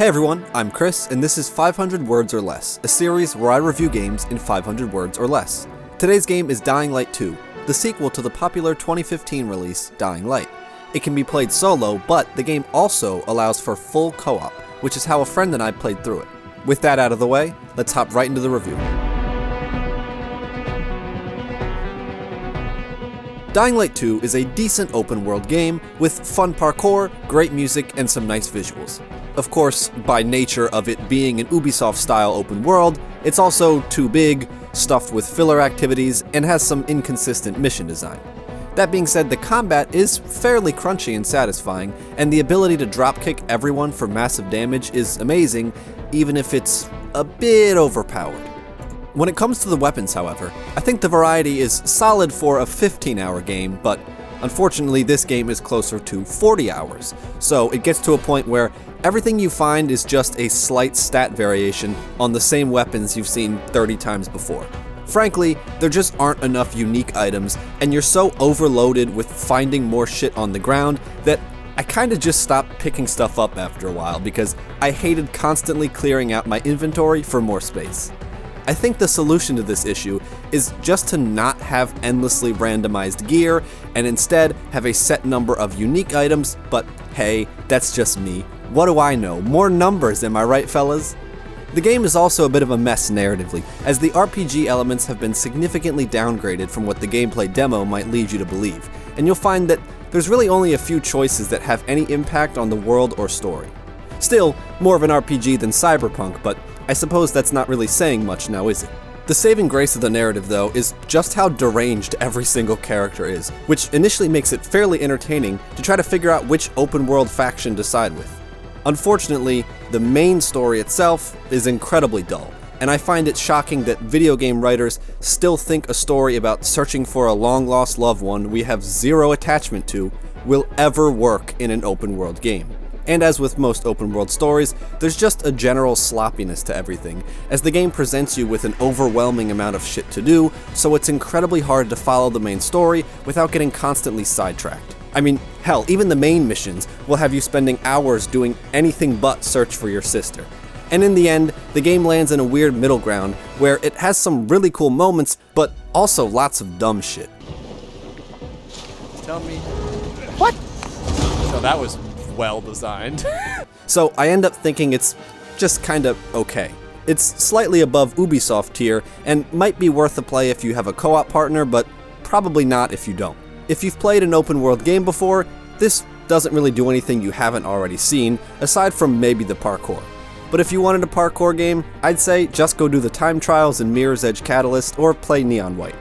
Hey everyone, I'm Chris, and this is 500 Words or Less, a series where I review games in 500 words or less. Today's game is Dying Light 2, the sequel to the popular 2015 release, Dying Light. It can be played solo, but the game also allows for full co-op, which is how a friend and I played through it. With that out of the way, let's hop right into the review. Dying Light 2 is a decent open-world game with fun parkour, great music, and some nice visuals. Of course, by nature of it being an Ubisoft-style open world, it's also too big, stuffed with filler activities, and has some inconsistent mission design. That being said, the combat is fairly crunchy and satisfying, and the ability to dropkick everyone for massive damage is amazing, even if it's a bit overpowered. When it comes to the weapons, however, I think the variety is solid for a 15-hour game, but unfortunately this game is closer to 40 hours, so it gets to a point where everything you find is just a slight stat variation on the same weapons you've seen 30 times before. Frankly, there just aren't enough unique items, and you're so overloaded with finding more shit on the ground that I kinda just stopped picking stuff up after a while because I hated constantly clearing out my inventory for more space. I think the solution to this issue is just to not have endlessly randomized gear and instead have a set number of unique items, but hey, that's just me. What do I know? More numbers, am I right, fellas? The game is also a bit of a mess narratively, as the RPG elements have been significantly downgraded from what the gameplay demo might lead you to believe, and you'll find that there's really only a few choices that have any impact on the world or story. Still, more of an RPG than Cyberpunk, but I suppose that's not really saying much now, is it? The saving grace of the narrative, though, is just how deranged every single character is, which initially makes it fairly entertaining to try to figure out which open-world faction to side with. Unfortunately, the main story itself is incredibly dull, and I find it shocking that video game writers still think a story about searching for a long-lost loved one we have zero attachment to will ever work in an open-world game. And as with most open-world stories, there's just a general sloppiness to everything, as the game presents you with an overwhelming amount of shit to do, so it's incredibly hard to follow the main story without getting constantly sidetracked. I mean, hell, even the main missions will have you spending hours doing anything but search for your sister. And in the end, the game lands in a weird middle ground where it has some really cool moments, but also lots of dumb shit. Tell me. What? So that was well designed. So I end up thinking it's just kinda okay. It's slightly above Ubisoft tier, and might be worth a play if you have a co-op partner, but probably not if you don't. If you've played an open world game before, this doesn't really do anything you haven't already seen, aside from maybe the parkour. But if you wanted a parkour game, I'd say just go do the time trials in Mirror's Edge Catalyst or play Neon White.